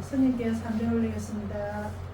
스님께 삼배 올리겠습니다.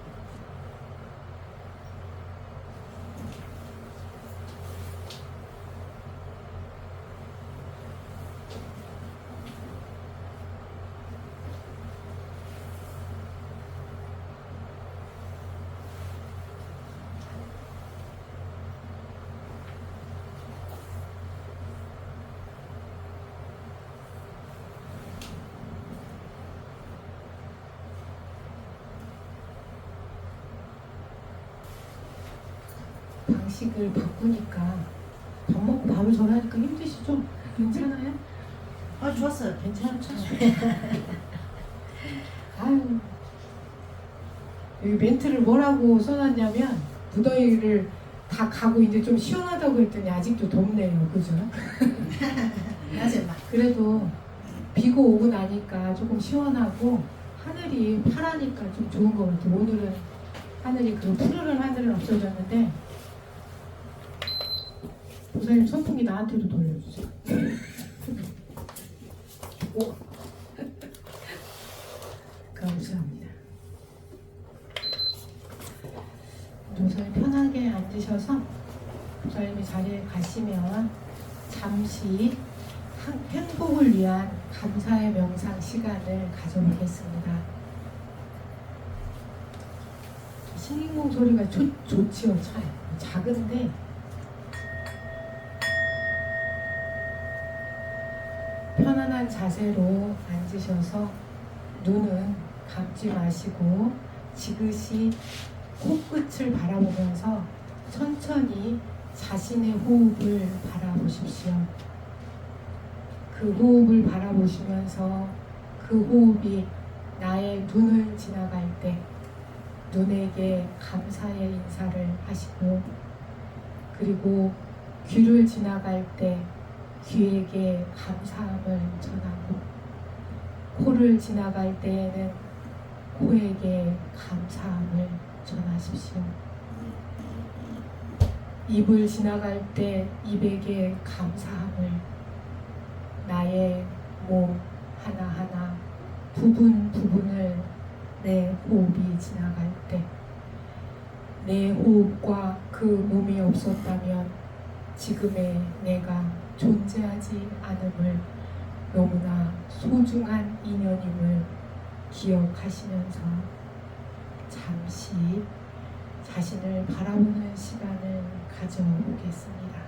방식을 바꾸니까 밥 먹고 밥을 전하니까 힘드시죠? 괜찮아요? 아 좋았어요. 괜찮죠? 아유, 여기 멘트를 뭐라고 써놨냐면 무더위를 다 가고 이제 좀 시원하다고 했더니 아직도 덥네요, 그죠? 낮에 막 그래도 비가 오고 나니까 조금 시원하고 하늘이 파라니까 좀 좋은 것 같아요. 오늘은 하늘이 그 푸르른 하늘은 없어졌는데 보살님 선풍기 나한테도 돌려주세요. 오. 감사합니다. 보살님 편하게 앉으셔서 보살님이 자리에 가시면 잠시 행복을 위한 감사의 명상 시간을 가져보겠습니다. 신인공 소리가 좋지요, 참. 작은데 편안한 자세로 앉으셔서 눈은 감지 마시고 지그시 코끝을 바라보면서 천천히 자신의 호흡을 바라보십시오. 그 호흡을 바라보시면서 그 호흡이 나의 눈을 지나갈 때 눈에게 감사의 인사를 하시고, 그리고 귀를 지나갈 때 귀에게 감사함을 전하고, 코를 지나갈 때에는 코에게 감사함을 전하십시오. 입을 지나갈 때 입에게 감사함을, 나의 몸 하나하나 부분을 내 호흡이 지나갈 때 내 호흡과 그 몸이 없었다면 지금의 내가 존재하지 않음을, 너무나 소중한 인연임을 기억하시면서 잠시 자신을 바라보는 시간을 가져보겠습니다.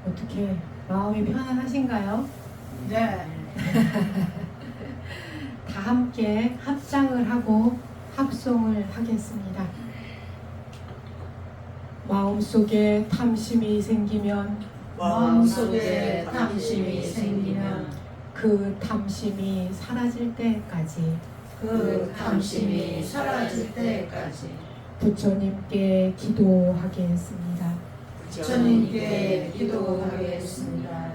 어떻게 마음이 편안하신가요? 네. 다 함께 합장을 하고 합송을 하겠습니다. 마음속에 탐심이 생기면 마음속에 탐심이 생기면 그 탐심이 사라질 때까지 그 탐심이 사라질 때까지 부처님께 기도하겠습니다. 부처님께 기도하겠습니다.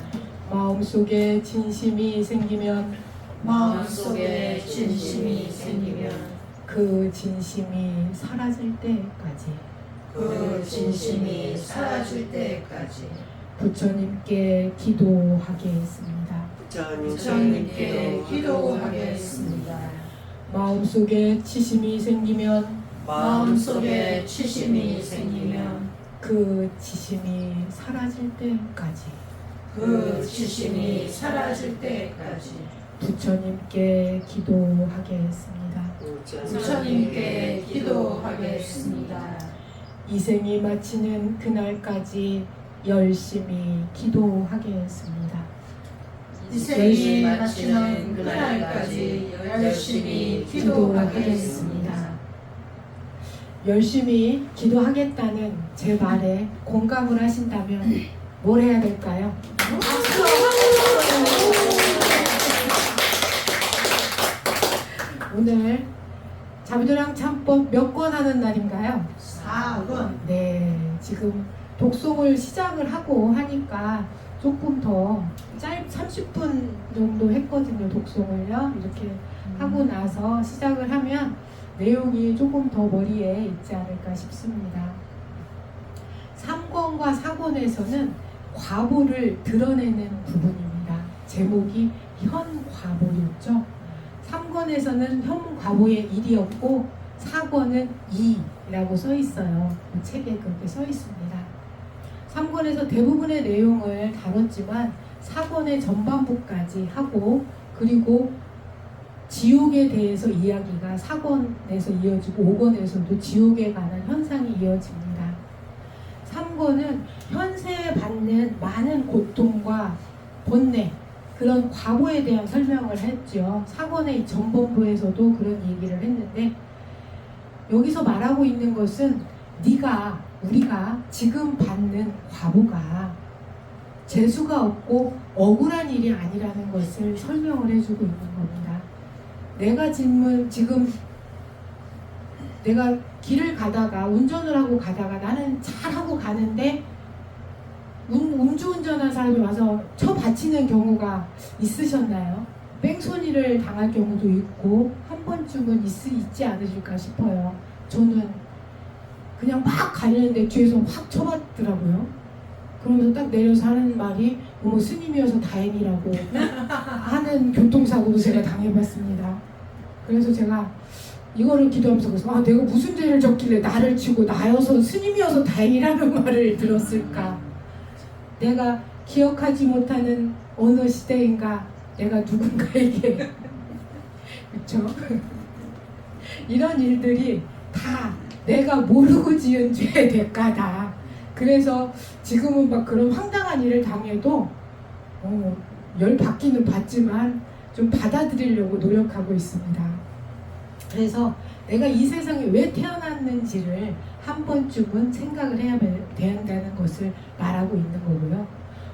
마음속에 진심이 생기면 마음속에 진심이 생기면 그 진심이 사라질 때까지 그 진심이 사라질 때까지 부처님께 기도하겠습니다. 부처님께 기도하겠습니다. 마음속에 치심이 생기면 마음속에 치심이 생기면 그 지심이 사라질 때까지 그 지심이 사라질 때까지 부처님께 기도하겠습니다. 부처님께 기도하겠습니다. 이생이 마치는 그날까지 열심히 기도하겠습니다. 이생이 마치는 그날까지 열심히 기도하겠습니다. 열심히 기도하겠다는 제 말에 공감을 하신다면 뭘 해야 될까요? 오늘 자비도량 참법 몇 권 하는 날인가요? 4권. 네, 지금 독송을 시작을 하고 하니까 조금 더 30분 정도 했거든요. 독송을요. 이렇게 하고 나서 시작을 하면 내용이 조금 더 머리에 있지 않을까 싶습니다. 3권과 4권에서는 과보를 드러내는 부분입니다. 제목이 현과보였죠. 3권에서는 현과보의 일이었고 4권은 이라고 써 있어요. 그 책에 그렇게 써 있습니다. 3권에서 대부분의 내용을 다뤘지만 4권의 전반부까지 하고 그리고 지옥에 대해서 이야기가 4권에서 이어지고 5권에서도 지옥에 관한 현상이 이어집니다. 3권은 현세에 받는 많은 고통과 번뇌 그런 과보에 대한 설명을 했죠. 4권의 전반부에서도 그런 얘기를 했는데 여기서 말하고 있는 것은 우리가 지금 받는 과보가 재수가 없고 억울한 일이 아니라는 것을 설명을 해주고 있는 겁니다. 내가 길을 가다가 운전을 하고 가다가 나는 잘하고 가는데 음주운전한 사람이 와서 쳐받치는 경우가 있으셨나요? 뺑소니를 당할 경우도 있고 한 번쯤은 있지 않으실까 싶어요. 저는 그냥 막 가려는데 뒤에서 확 쳐받더라고요. 그러면서 딱 내려서 하는 말이 어머 스님이어서 다행이라고 하는 교통사고도 제가 당해봤습니다. 그래서 제가 이거를 기도하면서 그래서 내가 무슨 죄를 졌길래 나를 치고 나여서 스님이어서 다행이라는 말을 들었을까. 내가 기억하지 못하는 어느 시대인가 내가 누군가에게 그쵸? 이런 일들이 다 내가 모르고 지은 죄의 대가다. 그래서 지금은 막 그런 황당한 일을 당해도 열 받기는 받지만 좀 받아들이려고 노력하고 있습니다. 그래서 내가 이 세상에 왜 태어났는지를 한 번쯤은 생각을 해야 된다는 것을 말하고 있는 거고요.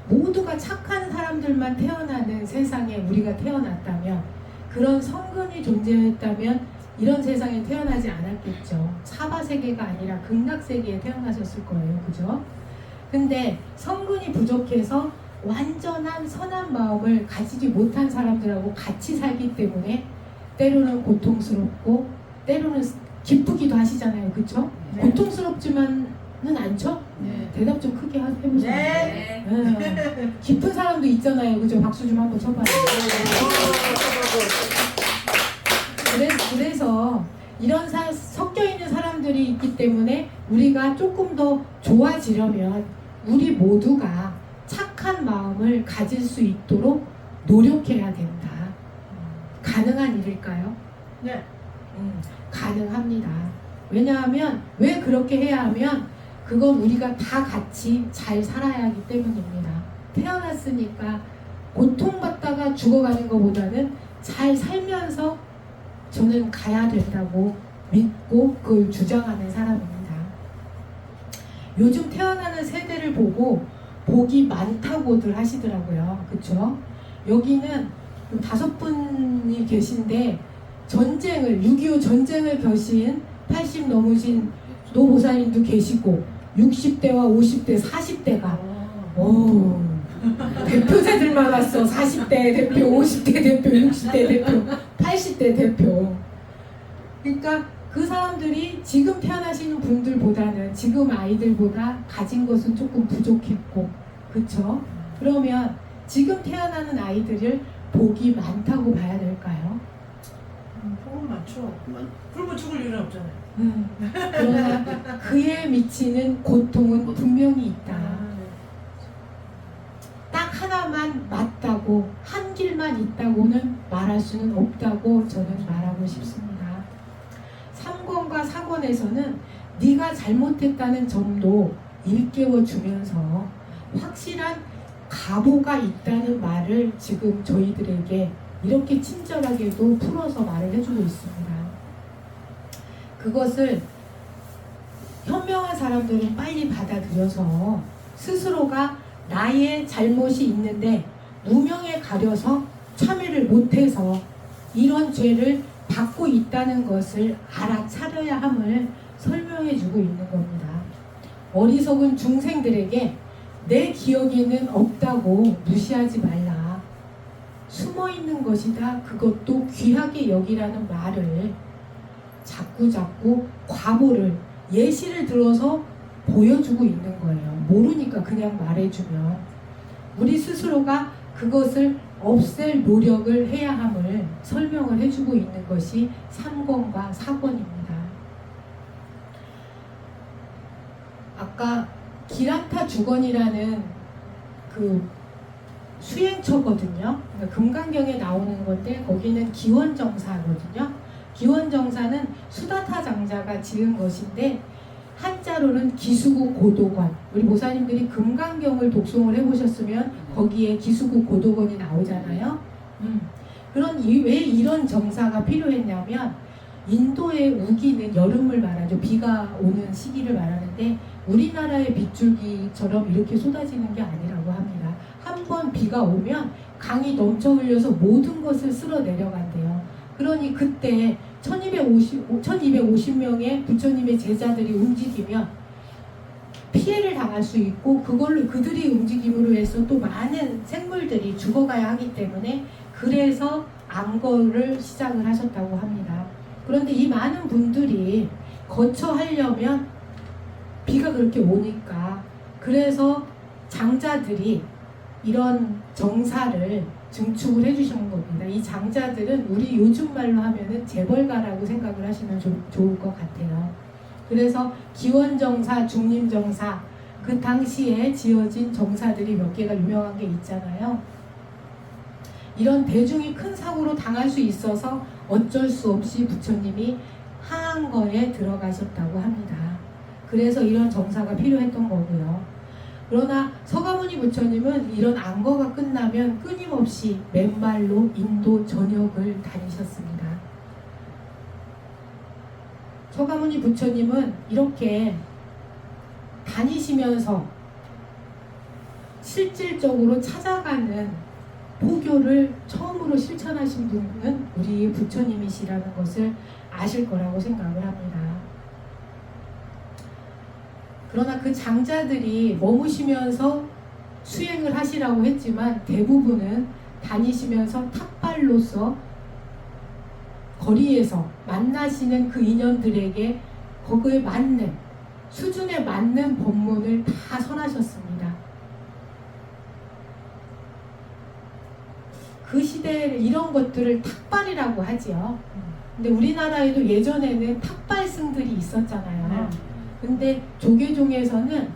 모두가 착한 사람들만 태어나는 세상에 우리가 태어났다면 그런 성근이 존재했다면 이런 세상에 태어나지 않았겠죠. 사바세계가 아니라 극락세계에 태어나셨을 거예요. 그죠? 근데 성근이 부족해서 완전한 선한 마음을 가지지 못한 사람들하고 같이 살기 때문에 때로는 고통스럽고 때로는 기쁘기도 하시잖아요. 그쵸? 네. 고통스럽지만은 않죠? 네. 대답 좀 크게 해보세요. 네. 기쁜 사람도 있잖아요. 그죠? 박수 좀 한번 쳐봐요. 그래서 이런 섞여 있는 사람들이 있기 때문에 우리가 조금 더 좋아지려면 우리 모두가 착한 마음을 가질 수 있도록 노력해야 된다. 가능한 일일까요? 네. 가능합니다. 왜냐하면 왜 그렇게 해야 하면 그건 우리가 다 같이 잘 살아야 하기 때문입니다. 태어났으니까 고통받다가 죽어가는 것보다는 잘 살면서 저는 가야 된다고 믿고 그걸 주장하는 사람입니다. 요즘 태어나는 세대를 보고 복이 많다고들 하시더라고요. 그쵸? 여기는 5분이 계신데 6.25 전쟁을 겨신 80 넘으신 노보살님도 계시고 60대와 50대, 40대가 대표자들만 왔어. 40대 대표, 50대 대표, 60대 대표, 80대 대표. 그러니까 그 사람들이 지금 태어나시는 분들보다는 지금 아이들보다 가진 것은 조금 부족했고, 그쵸? 그러면 지금 태어나는 아이들을 복이 많다고 봐야 될까요? 폭은 많죠. 굶어 죽을 일은 없잖아요. 그러나 그에 미치는 고통은 분명히 있다. 네. 딱 하나만 맞다고, 한 길만 있다고는 말할 수는 없다고 저는 말하고 싶습니다. 3권과 4권에서는 네가 잘못했다는 점도 일깨워 주면서 확실한 각오가 있다는 말을 지금 저희들에게 이렇게 친절하게도 풀어서 말을 해주고 있습니다. 그것을 현명한 사람들은 빨리 받아들여서 스스로가 나의 잘못이 있는데 무명에 가려서 참여를 못해서 이런 죄를 받고 있다는 것을 알아차려야 함을 설명해주고 있는 겁니다. 어리석은 중생들에게 내 기억에는 없다고 무시하지 말라. 숨어있는 것이다. 그것도 귀하게 여기라는 말을 자꾸 과보를 예시를 들어서 보여주고 있는 거예요. 모르니까 그냥 말해주면 우리 스스로가 그것을 없앨 노력을 해야 함을 설명을 해주고 있는 것이 3권과 4권입니다. 아까 기란타 주건이라는 그 수행처거든요. 그러니까 금강경에 나오는 건데 거기는 기원정사거든요. 기원정사는 수다타 장자가 지은 것인데 한자로는 기수구 고도건. 우리 모사님들이 금강경을 독송을 해보셨으면 거기에 기수구 고도건이 나오잖아요. 왜 이런 정사가 필요했냐면 인도의 우기는 여름을 말하죠. 비가 오는 시기를 말하는데 우리나라의 빗줄기처럼 이렇게 쏟아지는 게 아니라고 합니다. 한 번 비가 오면 강이 넘쳐 흘려서 모든 것을 쓸어 내려간대요. 그러니 그때 1250명의 부처님의 제자들이 움직이면 피해를 당할 수 있고 그걸로 그들이 움직임으로 해서 또 많은 생물들이 죽어가야 하기 때문에 그래서 안거를 시작을 하셨다고 합니다. 그런데 이 많은 분들이 거처하려면 비가 그렇게 오니까 그래서 장자들이 이런 정사를 증축을 해주시는 겁니다. 이 장자들은 우리 요즘 말로 하면은 재벌가라고 생각을 하시면 좋을 것 같아요. 그래서 기원정사, 중림정사 그 당시에 지어진 정사들이 몇 개가 유명한 게 있잖아요. 이런 대중이 큰 사고로 당할 수 있어서 어쩔 수 없이 부처님이 하한거에 들어가셨다고 합니다. 그래서 이런 정사가 필요했던 거고요. 그러나 서가모니 부처님은 이런 안거가 끝나면 끊임없이 맨발로 인도 전역을 다니셨습니다. 서가모니 부처님은 이렇게 다니시면서 실질적으로 찾아가는 포교를 처음으로 실천하신 분은 우리 부처님이시라는 것을 아실 거라고 생각을 합니다. 그러나 그 장자들이 머무시면서 수행을 하시라고 했지만 대부분은 다니시면서 탑발로서 거리에서 만나시는 그 인연들에게 거기에 맞는 수준에 맞는 법문을 다 선하셨습니다. 그 시대에 이런 것들을 탁발이라고 하지요. 근데 우리나라에도 예전에는 탁발승들이 있었잖아요. 근데 조계종에서는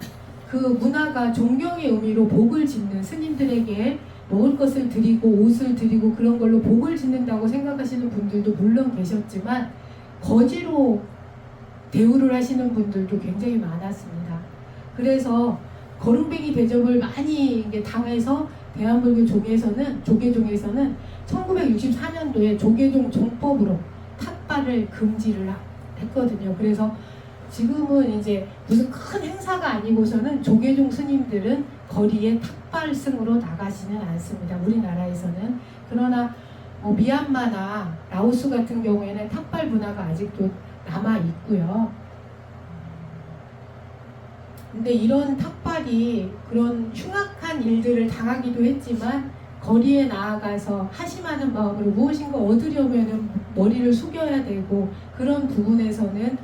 그 문화가 존경의 의미로 복을 짓는 스님들에게 먹을 것을 드리고 옷을 드리고 그런 걸로 복을 짓는다고 생각하시는 분들도 물론 계셨지만 거지로 대우를 하시는 분들도 굉장히 많았습니다. 그래서 거름뱅이 대접을 많이 당해서 대한불교 조계종에서는 1964년도에 조계종 종법으로 탁발을 금지를 했거든요. 그래서 지금은 이제 무슨 큰 행사가 아니고서는 조계종 스님들은 거리에 탁발승으로 나가지는 않습니다. 우리나라에서는. 그러나 미얀마나 라오스 같은 경우에는 탁발 문화가 아직도 남아 있고요. 근데 이런 탁발이 그런 흉악한 일들을 당하기도 했지만 거리에 나아가서 하심하는 마음으로 무엇인가 얻으려면 머리를 숙여야 되고 그런 부분에서는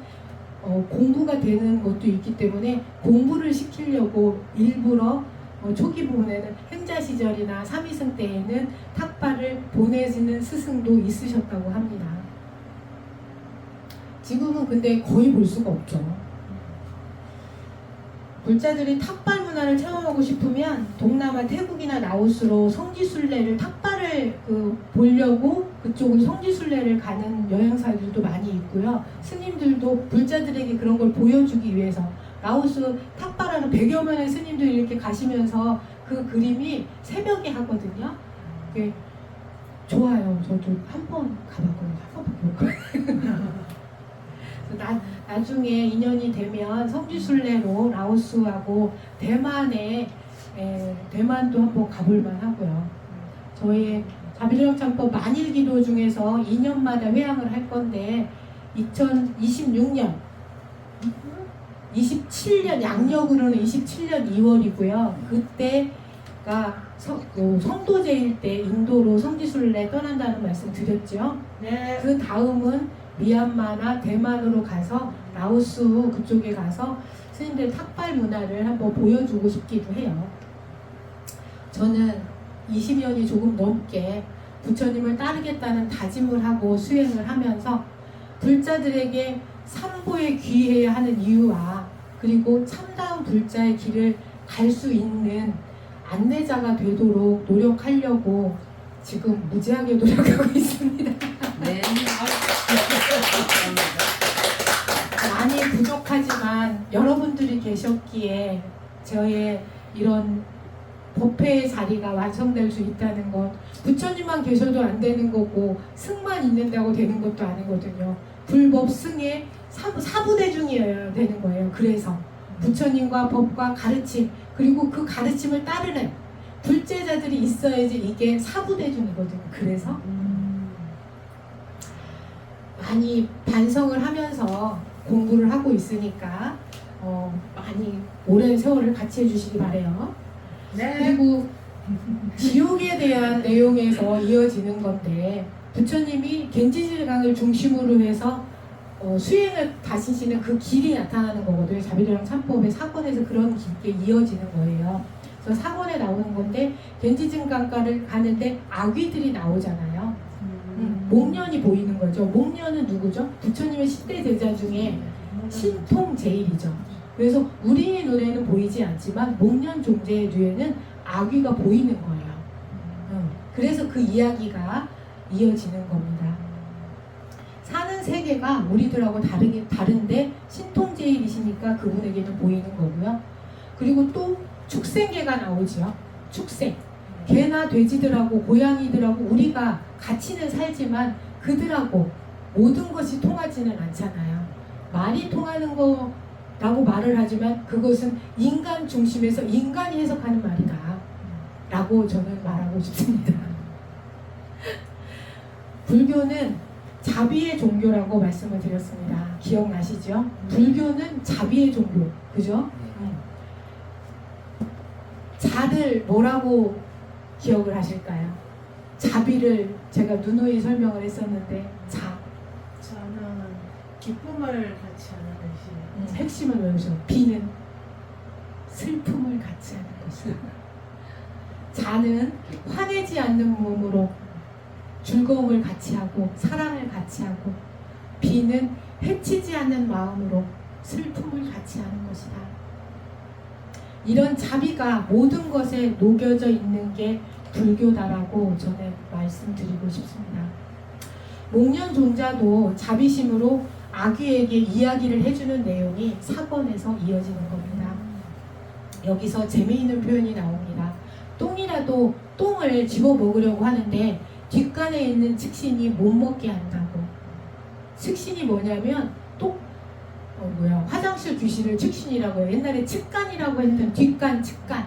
공부가 되는 것도 있기 때문에 공부를 시키려고 일부러 초기 부분에는 행자 시절이나 삼위승 때에는 탁발을 보내지는 스승도 있으셨다고 합니다. 지금은 근데 거의 볼 수가 없죠. 불자들이 탁발 문화를 체험하고 싶으면 동남아 태국이나 라오스로 성지순례를 탁발을 보려고 그쪽으로 성지순례를 가는 여행사들도 많이 있고요. 스님들도 불자들에게 그런 걸 보여주기 위해서 라오스 탁발하는 100여 명의 스님들이 이렇게 가시면서 그 그림이 새벽에 하거든요. 그게 좋아요. 저도 한번 가봤거든요. 한 번 볼 거예요. 나중에 인연이 되면 성지순례로 라오스하고 대만도 한번 가볼만 하고요. 저희 자비력참법 만일기도 중에서 2년마다 회항을 할 건데 2026년 27년 양력으로는 27년 2월이고요. 그때가 성도제일 때 인도로 성지순례 떠난다는 말씀 드렸죠. 네. 그 다음은 미얀마나 대만으로 가서 라오스 그쪽에 가서 스님들 탁발 문화를 한번 보여주고 싶기도 해요. 저는 20년이 조금 넘게 부처님을 따르겠다는 다짐을 하고 수행을 하면서 불자들에게 삼보에 귀해야 하는 이유와 그리고 참다운 불자의 길을 갈 수 있는 안내자가 되도록 노력하려고 지금 무지하게 노력하고 있습니다. 네. 많이 부족하지만 여러분들이 계셨기에 저의 이런 법회의 자리가 완성될 수 있다는 것, 부처님만 계셔도 안 되는 거고 승만 있는다고 되는 것도 아니거든요. 불법 승의 사부대중이어야 되는 거예요. 그래서 부처님과 법과 가르침 그리고 그 가르침을 따르는 불제자들이 있어야지 이게 사부대중이거든요. 그래서 많이 반성을 하면서 공부를 하고 있으니까 많이 오랜 세월을 같이 해주시기 바래요. 네. 그리고 지옥에 대한 내용에서 이어지는 건데 부처님이 겐지질강을 중심으로 해서 수행을 다시시는 그 길이 나타나는 거거든요. 자비도량 참법의 사건에서 그런 길게 이어지는 거예요. 그래서 사건에 나오는 건데 겐지질강가를 가는데 아귀들이 나오잖아요. 목련이 보이는 거죠. 목련은 누구죠? 부처님의 10대 제자 중에 신통제일이죠. 그래서 우리의 눈에는 보이지 않지만 목련 존재의 뒤에는 아귀가 보이는 거예요. 그래서 그 이야기가 이어지는 겁니다. 사는 세계가 우리들하고 다른데 신통제일이시니까 그분에게는 보이는 거고요. 그리고 또 축생계가 나오죠. 축생. 개나 돼지들하고 고양이들하고 우리가 같이는 살지만 그들하고 모든 것이 통하지는 않잖아요. 말이 통하는 거라고 말을 하지만 그것은 인간 중심에서 인간이 해석하는 말이다 라고 저는 말하고 싶습니다. 불교는 자비의 종교라고 말씀을 드렸습니다. 기억나시죠? 불교는 자비의 종교, 그죠? 자를 뭐라고 기억을 하실까요? 자비를 제가 누누이 설명을 했었는데 저는 기쁨을 같이 하는 것이 핵심을 외우죠. 비는 슬픔을 같이 하는 것이다. 자는 화내지 않는 몸으로 즐거움을 같이 하고 사랑을 같이 하고 비는 해치지 않는 마음으로 슬픔을 같이 하는 것이다. 이런 자비가 모든 것에 녹여져 있는 게 불교다라고 저는 말씀드리고 싶습니다. 목련종자도 자비심으로 아귀에게 이야기를 해주는 내용이 사건에서 이어지는 겁니다. 여기서 재미있는 표현이 나옵니다. 똥이라도 똥을 집어 먹으려고 하는데 뒷간에 있는 측신이 못 먹게 한다고. 측신이 뭐냐면 화장실 귀신을 측신이라고 해요. 옛날에 측간이라고 했던 뒷간, 측간.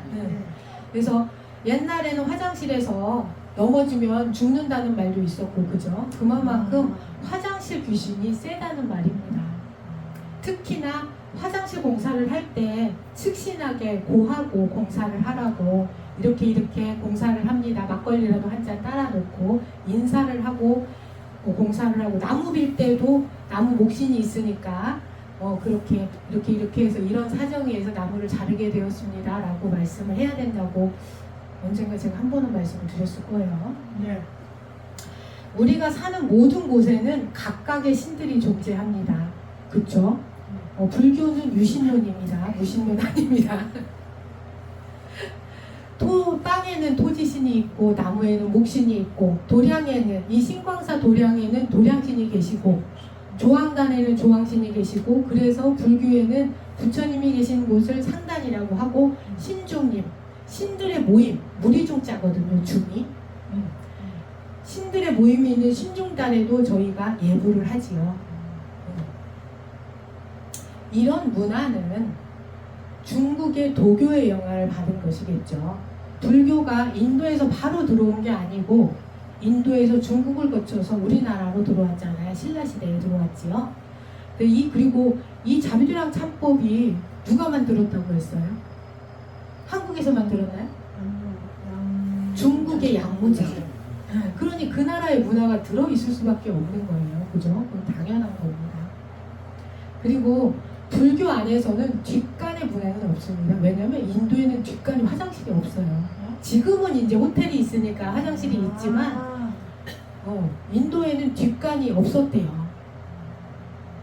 그래서 옛날에는 화장실에서 넘어지면 죽는다는 말도 있었고, 그죠? 그만큼 화장실 귀신이 세다는 말입니다. 특히나 화장실 공사를 할 때 측신하게 고하고 공사를 하라고 이렇게 공사를 합니다. 막걸리라도 한 잔 따라 놓고 인사를 하고 공사를 하고 나무 빌 때도 나무 목신이 있으니까 그렇게 이렇게 해서 이런 사정에 의해서 나무를 자르게 되었습니다 라고 말씀을 해야 된다고 언젠가 제가 한 번은 말씀을 드렸을 거예요. 네. 우리가 사는 모든 곳에는 각각의 신들이 존재합니다. 그쵸? 불교는 유신론입니다. 무신론 아닙니다. 땅에는 토지신이 있고 나무에는 목신이 있고 도량에는 이 신광사 도량에는 도량신이 계시고 조항단에는 조항신이 계시고 그래서 불교에는 부처님이 계신 곳을 상단이라고 하고 신중님 신들의 모임 무리중자거든요. 중이 신들의 모임이 있는 신중단에도 저희가 예불을 하지요. 이런 문화는 중국의 도교의 영향을 받은 것이겠죠. 불교가 인도에서 바로 들어온 게 아니고 인도에서 중국을 거쳐서 우리나라로 들어왔잖아요. 신라시대에 들어왔지요. 그리고 이 자비도량 참법이 누가 만들었다고 했어요? 한국에서 만들었나요? 중국의 양무자. 그러니 그 나라의 문화가 들어있을 수밖에 없는 거예요. 그죠? 그건 당연한 겁니다. 그리고 불교 안에서는 뒷간의 문화는 없습니다. 왜냐하면 인도에는 뒷간이 화장실이 없어요. 지금은 이제 호텔이 있으니까 화장실이 있지만 인도에는 뒷간이 없었대요.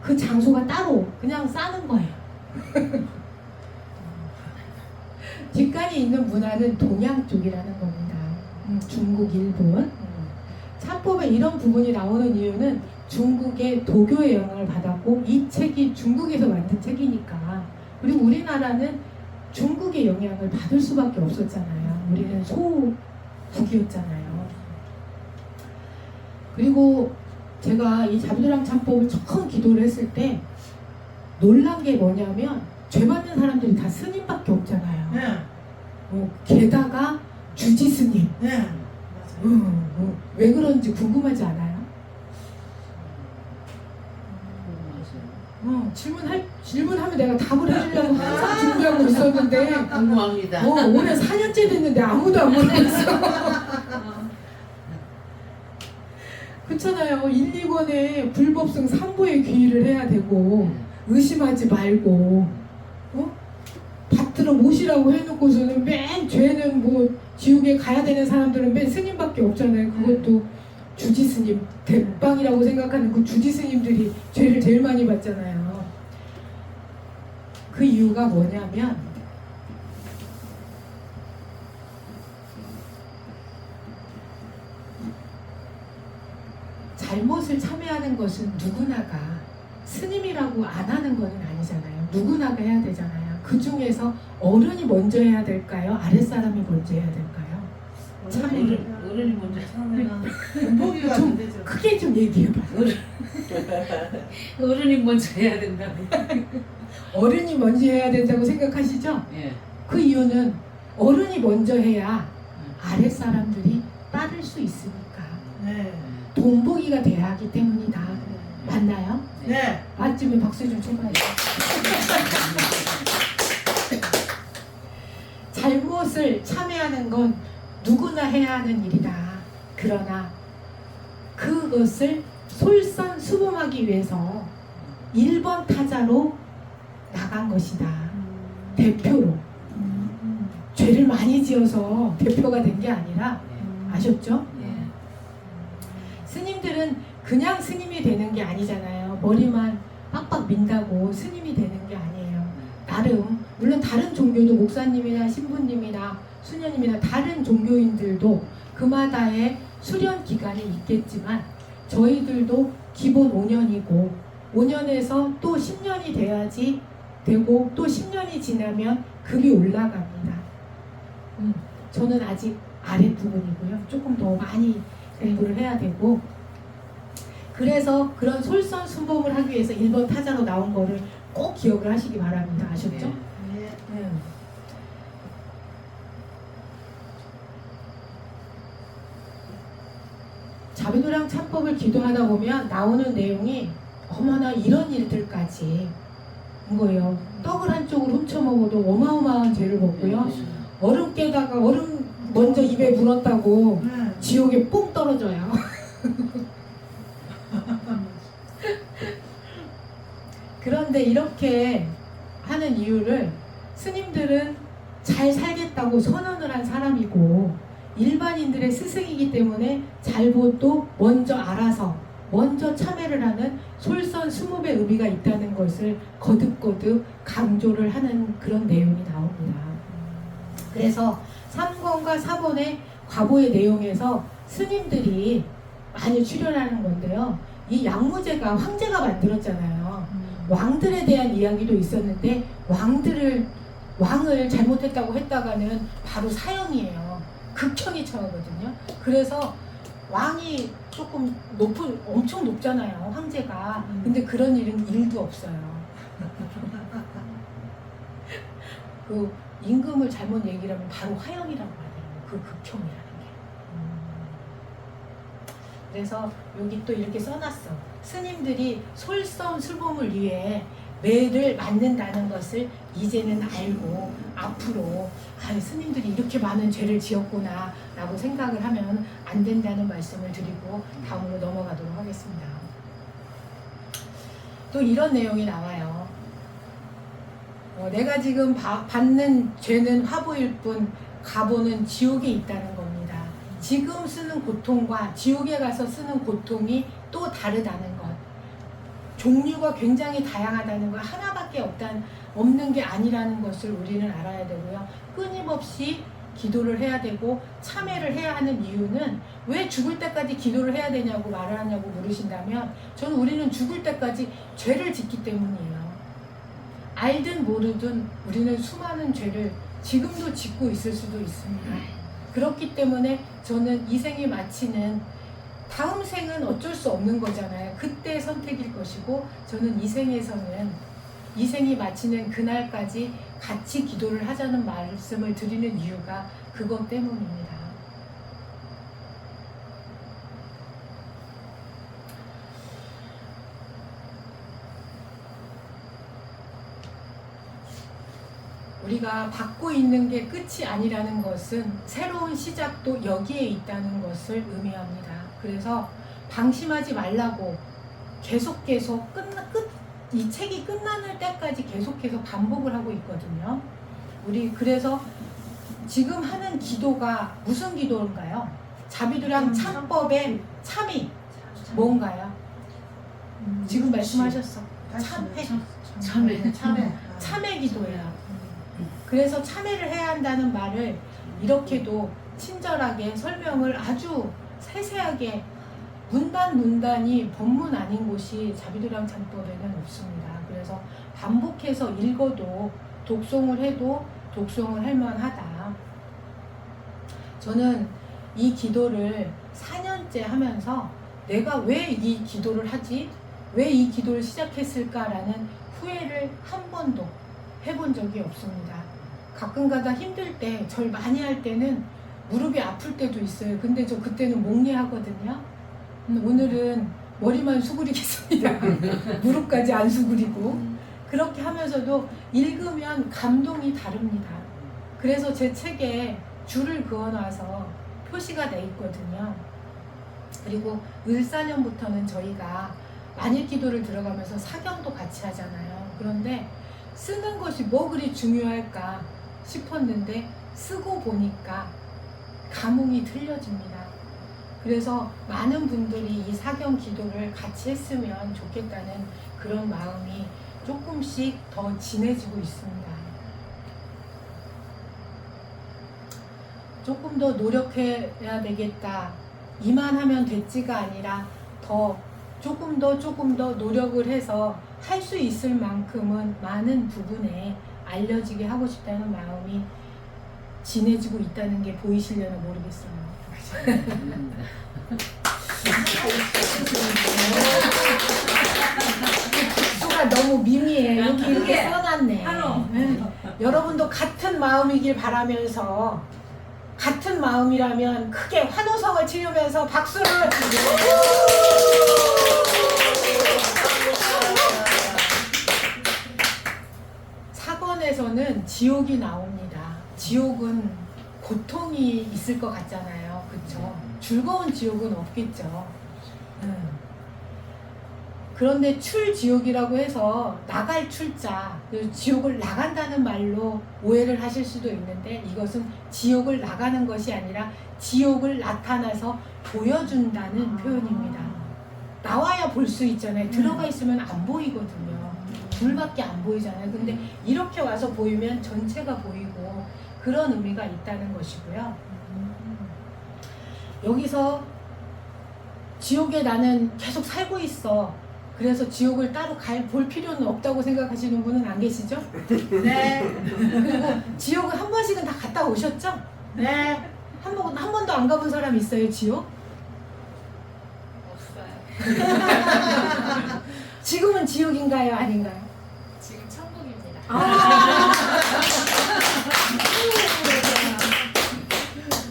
그 장소가 따로 그냥 싸는 거예요. 뒷간이 있는 문화는 동양 쪽이라는 겁니다. 중국, 일본. 참법에 이런 부분이 나오는 이유는 중국의 도교의 영향을 받았고 이 책이 중국에서 만든 책이니까 그리고 우리나라는 중국의 영향을 받을 수밖에 없었잖아요. 우리는 소국이었잖아요. 그리고 제가 이 자비도량 참법을 처음 기도를 했을 때 놀란 게 뭐냐면 죄 받는 사람들이 다 스님밖에 없잖아요. 네. 게다가 주지 스님. 네. 왜 그런지 궁금하지 않아요? 질문하면 내가 답을 해주려고 항상 준비하고 있었는데 궁금합니다. 올해 4년째 됐는데 아무도 안 물어봤어. 그렇잖아요. 1, 2권에 불법성 3부의 귀의를 해야 되고 의심하지 말고 받들어 모시라고 해놓고서는 맨 죄는 뭐 지옥에 가야 되는 사람들은 맨 스님밖에 없잖아요. 그것도 주지 스님, 대빵이라고 생각하는 그 주지 스님들이 죄를 제일 많이 받잖아요. 그 이유가 뭐냐면 잘못을 참여하는 것은 누구나가 스님이라고 안 하는 것은 아니잖아요. 누구나가 해야 되잖아요. 그 중에서 어른이 먼저 해야 될까요? 아랫사람이 먼저 해야 될까요? 어른이 먼저 처음에는 본보기가 안 되죠. 크게 좀 얘기해봐. 어른이 먼저 해야 된다고. 어른이 먼저 해야 된다고 생각하시죠? 예. 그 이유는 어른이 먼저 해야 아랫사람들이 따를 수 있으니까 네. 동보기가 돼야 하기 때문이다. 맞나요? 네. 맞으면 박수 좀 쳐봐요. 잘못을 참여하는 건 누구나 해야 하는 일이다. 그러나 그것을 솔선수범하기 위해서 1번 타자로 나간 것이다. 대표로. 죄를 많이 지어서 대표가 된 게 아니라 아셨죠? 예. 스님들은 그냥 스님이 되는 게 아니잖아요. 머리만 빡빡 민다고 스님이 되는 게 아니에요. 나름 물론 다른 종교도 목사님이나 신부님이나 수녀님이나 다른 종교인들도 그마다의 수련 기간이 있겠지만 저희들도 기본 5년이고 5년에서 또 10년이 돼야지 되고 또 10년이 지나면 급이 올라갑니다. 저는 아직 아랫부분이고요. 조금 더 많이 공부를 해야 되고 그래서 그런 솔선수범을 하기 위해서 1번 타자로 나온 거를 꼭 기억을 하시기 바랍니다. 아셨죠? 네. 자비도량 참법을 기도하다 보면 나오는 내용이 어머나 이런 일들까지 인 거예요. 떡을 한쪽으로 훔쳐 먹어도 어마어마한 죄를 먹고요. 얼음 깨다가 얼음 먼저 입에 물었다고 지옥에 뽕 떨어져요. 그런데 이렇게 하는 이유를 스님들은 잘 살겠다고 선언을 한 사람이고 일반인들의 스승이기 때문에 잘못도 먼저 알아서 먼저 참회를 하는 솔선수범의 의미가 있다는 것을 거듭거듭 강조를 하는 그런 내용이 나옵니다. 그래서 3권과 4권의 과보의 내용에서 스님들이 많이 출연하는 건데요. 이 양무제가 황제가 만들었잖아요. 왕들에 대한 이야기도 있었는데 왕을 잘못했다고 했다가는 바로 사형이에요. 극형이 처하거든요. 그래서 왕이 조금 엄청 높잖아요. 황제가. 근데 그런 일은 일도 없어요. 그 임금을 잘못 얘기를 하면 바로 화형이라고 하더라고요. 그 극형이라는 게. 그래서 여기 또 이렇게 써놨어. 스님들이 솔선수범을 위해 매를 맞는다는 것을 이제는 알고 앞으로 스님들이 이렇게 많은 죄를 지었구나 라고 생각을 하면 안 된다는 말씀을 드리고 다음으로 넘어가도록 하겠습니다. 또 이런 내용이 나와요. 내가 지금 받는 죄는 화보일 뿐 가보는 지옥에 있다는 겁니다. 지금 쓰는 고통과 지옥에 가서 쓰는 고통이 또 다르다는 것. 종류가 굉장히 다양하다는 것, 하나밖에 없는 게 아니라는 것을 우리는 알아야 되고요. 끊임없이 기도를 해야 되고 참회를 해야 하는 이유는 왜 죽을 때까지 기도를 해야 되냐고 말을 하냐고 물으신다면 저는 우리는 죽을 때까지 죄를 짓기 때문이에요. 알든 모르든 우리는 수많은 죄를 지금도 짓고 있을 수도 있습니다. 그렇기 때문에 저는 이 생이 마치는 다음 생은 어쩔 수 없는 거잖아요. 그때 선택일 것이고 저는 이 생에서는 이 생이 마치는 그날까지 같이 기도를 하자는 말씀을 드리는 이유가 그것 때문입니다. 우리가 받고 있는 게 끝이 아니라는 것은 새로운 시작도 여기에 있다는 것을 의미합니다. 그래서 방심하지 말라고 계속 이 책이 끝나는 때까지 계속해서 반복을 하고 있거든요. 우리 그래서 지금 하는 기도가 무슨 기도인가요? 자비도량 참법의 참이 뭔가요? 지금 말씀하셨어. 참회 기도예요. 그래서 참회를 해야 한다는 말을 이렇게도 친절하게 설명을 아주 세세하게 문단이 법문 아닌 곳이 자비도량 참법에는 없습니다. 그래서 반복해서 읽어도 독송을 해도 독송을 할 만하다. 저는 이 기도를 4년째 하면서 내가 왜 이 기도를 하지? 왜 이 기도를 시작했을까라는 후회를 한 번도 해본 적이 없습니다. 가끔가다 힘들 때, 절 많이 할 때는 무릎이 아플 때도 있어요. 근데 저 그때는 목례하거든요. 오늘은 머리만 수그리겠습니다. 무릎까지 안 수그리고. 그렇게 하면서도 읽으면 감동이 다릅니다. 그래서 제 책에 줄을 그어놔서 표시가 돼 있거든요. 그리고 을사년부터는 저희가 만일기도를 들어가면서 사경도 같이 하잖아요. 그런데 쓰는 것이 뭐 그리 중요할까 싶었는데 쓰고 보니까 감흥이 틀려집니다. 그래서 많은 분들이 이 사경 기도를 같이 했으면 좋겠다는 그런 마음이 조금씩 더 진해지고 있습니다. 조금 더 노력해야 되겠다. 이만 하면 됐지가 아니라 조금 더 노력을 해서 할 수 있을 만큼은 많은 부분에 알려지게 하고 싶다는 마음이 진해지고 있다는 게 보이시려나 모르겠어요. 수가 너무 미미해. 여기 이렇게 써놨네. 여러분도 같은 마음이길 바라면서 같은 마음이라면 크게 환호성을 치르면서 박수를 사건에서는 지옥이 나옵니다. 지옥은 고통이 있을 것 같잖아요. 그쵸? 즐거운 지옥은 없겠죠. 그런데 출지옥이라고 해서 나갈 출자, 지옥을 나간다는 말로 오해를 하실 수도 있는데 이것은 지옥을 나가는 것이 아니라 지옥을 나타나서 보여준다는 표현입니다. 나와야 볼 수 있잖아요. 들어가 있으면 안 보이거든요. 불밖에 안 보이잖아요. 근데 이렇게 와서 보이면 전체가 보이고 그런 의미가 있다는 것이고요. 여기서 지옥에 나는 계속 살고 있어. 그래서 지옥을 따로 볼 필요는 없다고 생각하시는 분은 안 계시죠? 네. 그리고 지옥을 한 번씩은 다 갔다 오셨죠? 네. 한 번도 안 가본 사람 있어요, 지옥? 없어요. 지금은 지옥인가요, 아닌가요? 지금 천국입니다.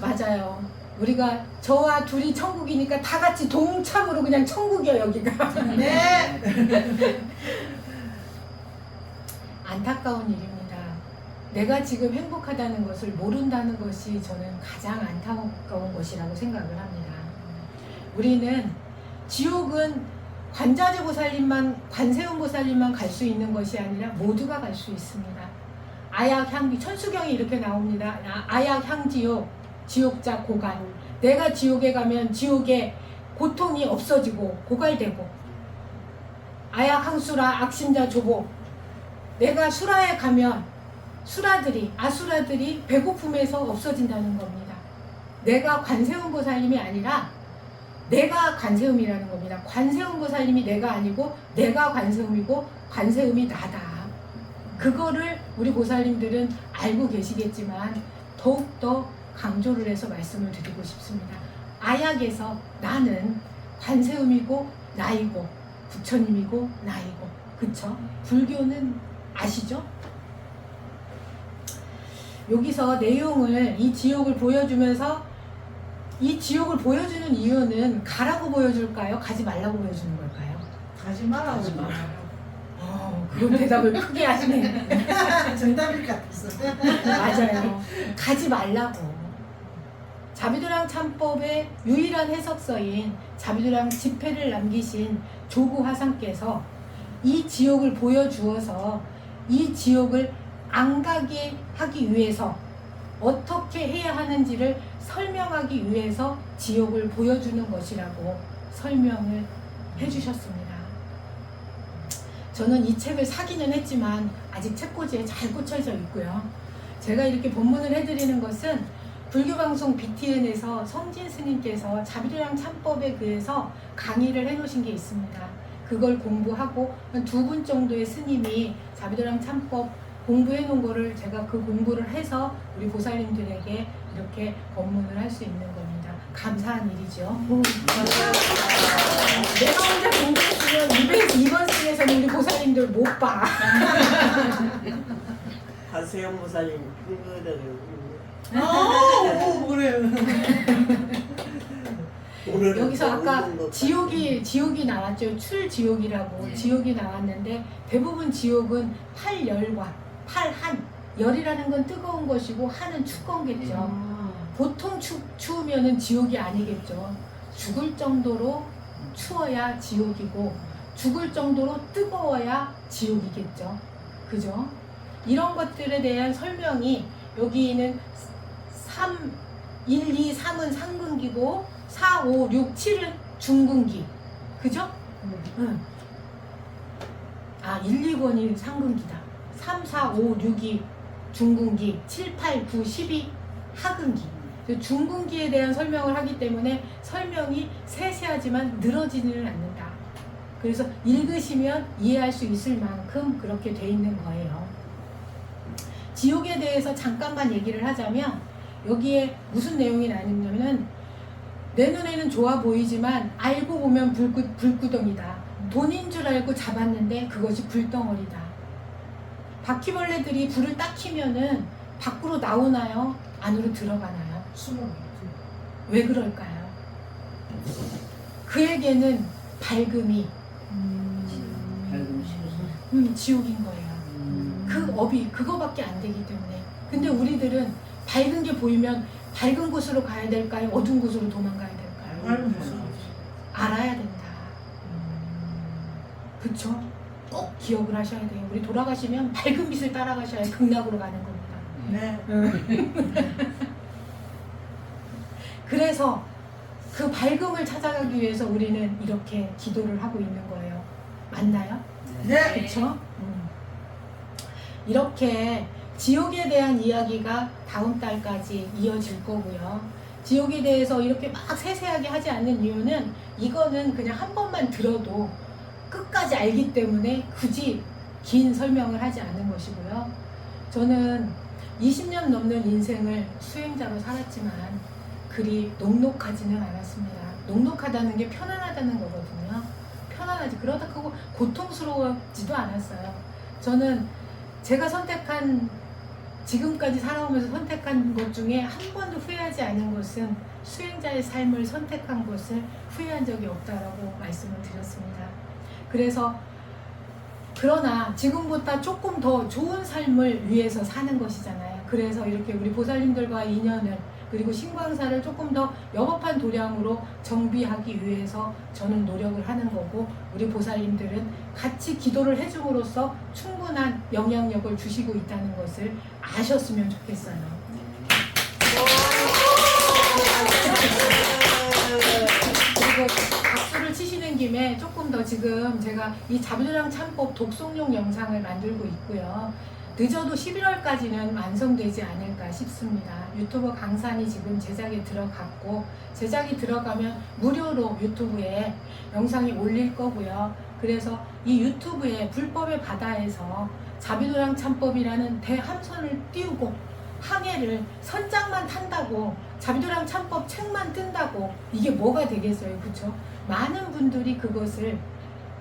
맞아요. 우리가 저와 둘이 천국이니까 다 같이 동참으로 그냥 천국이에요, 여기가. 네. 안타까운 일입니다. 내가 지금 행복하다는 것을 모른다는 것이 저는 가장 안타까운 것이라고 생각을 합니다. 우리는 지옥은 관자재보살님만, 관세음보살님만 갈 수 있는 것이 아니라 모두가 갈 수 있습니다. 아약향기, 천수경에 이렇게 나옵니다. 아약향지옥, 지옥자 고갈. 내가 지옥에 가면 지옥의 고통이 없어지고 고갈되고, 아약항수라 악신자 조보. 내가 수라에 가면 아수라들이 배고픔에서 없어진다는 겁니다. 내가 관세음보살님이 아니라 내가 관세음이라는 겁니다. 관세음보살님이 내가 아니고 내가 관세음이고 관세음이 나다. 그거를 우리 보살님들은 알고 계시겠지만 더욱더 강조를 해서 말씀을 드리고 싶습니다. 아약에서 나는 관세음이고 나이고 부처님이고 나이고, 그쵸? 불교는 아시죠? 여기서 내용을, 이 지옥을 보여주면서, 이 지옥을 보여주는 이유는 가라고 보여줄까요? 가지 말라고 보여주는 걸까요? 가지 마라. 가지 마라. 그런 대답을 크게 하시네. 정답일 것 같았어. 맞아요. 가지 말라고. 자비도량 참법의 유일한 해석서인 자비도량 집회를 남기신 조구 화상께서 이 지옥을 보여주어서 이 지옥을 안 가게 하기 위해서 어떻게 해야 하는지를 설명하기 위해서 지옥을 보여주는 것이라고 설명을 해주셨습니다. 저는 이 책을 사기는 했지만 아직 책꽂이에 잘 꽂혀져 있고요. 제가 이렇게 본문을 해드리는 것은 불교방송 BTN에서 성진 스님께서 자비도량 참법에 의해서 강의를 해놓으신 게 있습니다. 그걸 공부하고 한 2분 정도의 스님이 자비도량 참법 공부해 놓은 거를 제가 그 공부를 해서 우리 보살님들에게 이렇게 법문을 할 수 있는 겁니다. 감사한 일이죠. 내가 혼자 공부했으면 202번 층에서는 우리 보살님들 못 봐. 관세음 보살님 그래요. 여기서 아까 지옥이 나왔죠. 출지옥이라고. 네. 지옥이 나왔는데 대부분 지옥은 팔열과 팔한. 열이라는 건 뜨거운 것이고 한은 춥건겠죠. 보통 추우면은 지옥이 아니겠죠. 죽을 정도로 추워야 지옥이고 죽을 정도로 뜨거워야 지옥이겠죠. 그죠? 이런 것들에 대한 설명이 여기는 1, 2, 3은 상근기고 4, 5, 6, 7은 중근기. 그죠? 응. 1, 2번이 상근기다. 3, 4, 5, 6이 중근기, 7, 8, 9, 10이 하근기. 중근기에 대한 설명을 하기 때문에 설명이 세세하지만 늘어지지는 않는다. 그래서 읽으시면 이해할 수 있을 만큼 그렇게 돼 있는 거예요. 지옥에 대해서 잠깐만 얘기를 하자면 여기에 무슨 내용이 나뉘냐면 내 눈에는 좋아 보이지만 알고 보면 불구덩이다. 돈인 줄 알고 잡았는데 그것이 불덩어리다. 바퀴벌레들이 불을 딱 켜면은 밖으로 나오나요? 안으로 들어가나요? 왜 그럴까요? 그에게는 밝음이 지옥인 거예요. 그 업이 그거밖에 안 되기 때문에. 근데 우리들은 밝은 게 보이면 밝은 곳으로 가야 될까요? 어두운 곳으로 도망가야 될까요? 알아야 된다. 그쵸? 꼭 기억을 하셔야 돼요. 우리 돌아가시면 밝은 빛을 따라가셔야 극락으로 가는 겁니다. 네. 그래서 그 밝음을 찾아가기 위해서 우리는 이렇게 기도를 하고 있는 거예요. 맞나요? 네. 그쵸? 이렇게 지옥에 대한 이야기가 다음 달까지 이어질 거고요. 지옥에 대해서 이렇게 막 세세하게 하지 않는 이유는 이거는 그냥 한 번만 들어도 끝까지 알기 때문에 굳이 긴 설명을 하지 않는 것이고요. 저는 20년 넘는 인생을 수행자로 살았지만 그리 녹록하지는 않았습니다. 녹록하다는 게 편안하다는 거거든요. 편안하지. 그러다 크고 고통스러워지도 않았어요. 저는 제가 선택한, 지금까지 살아오면서 선택한 것 중에 한 번도 후회하지 않은 것은 수행자의 삶을 선택한 것을 후회한 적이 없다라고 말씀을 드렸습니다. 그래서 그러나 지금보다 조금 더 좋은 삶을 위해서 사는 것이잖아요. 그래서 이렇게 우리 보살님들과 인연을, 그리고 신광사를 조금 더 여법한 도량으로 정비하기 위해서 저는 노력을 하는 거고, 우리 보살님들은 같이 기도를 해줌으로써 충분한 영향력을 주시고 있다는 것을 아셨으면 좋겠어요. 그리고 박수를 치시는 김에 조금 더, 지금 제가 이 자비도량 참법 독송용 영상을 만들고 있고요. 늦어도 11월까지는 완성되지 않을까 싶습니다. 유튜브 강산이 지금 제작에 들어갔고, 제작이 들어가면 무료로 유튜브에 영상이 올릴 거고요. 그래서 이 유튜브에 불법의 바다에서 자비도량 참법이라는 대함선을 띄우고 항해를, 선장만 탄다고 자비도량 참법 책만 뜬다고 이게 뭐가 되겠어요, 그쵸? 많은 분들이 그것을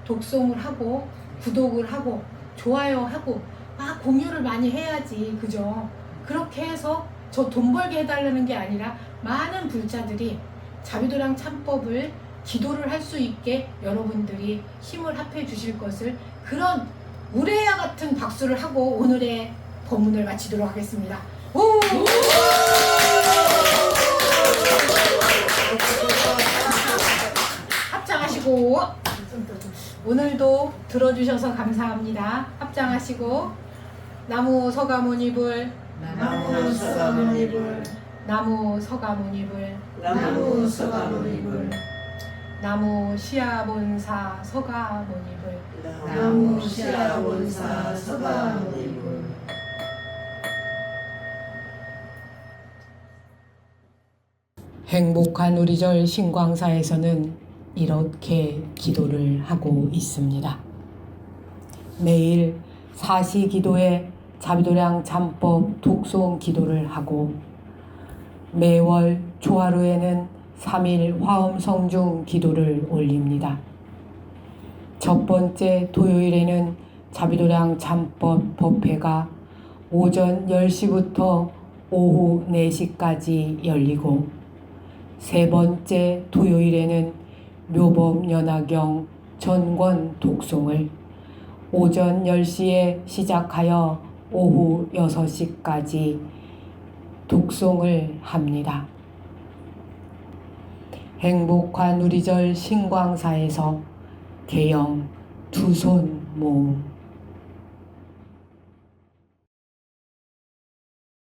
독송을 하고 구독을 하고 좋아요하고 공유를 많이 해야지, 그죠? 그렇게 해서 저 돈 벌게 해달라는 게 아니라 많은 불자들이 자비도량 참법을 기도를 할 수 있게 여러분들이 힘을 합해 주실 것을, 그런 우레야 같은 박수를 하고 오늘의 법문을 마치도록 하겠습니다. 오! 합장하시고, 오늘도 들어주셔서 감사합니다. 합장하시고, 나무 서가모니불, 나무 서가모니불, 나무 서가모니불, 나무 서가모니불, 나무 시아본사 서가모니불. 나무 시아본사 서가모니불. 행복한 우리절 신광사에서는 이렇게 기도를 하고 있습니다. 매일 사시기도에 자비도량 참법 독송 기도를 하고, 매월 조하루에는 3일 화엄성중 기도를 올립니다. 첫 번째 토요일에는 자비도량 참법 법회가 오전 10시부터 오후 4시까지 열리고, 세 번째 토요일에는 묘법연화경 전권 독송을 오전 10시에 시작하여 오후 6시까지 독송을 합니다. 행복한 우리절 신광사에서 개영 두 손 모음.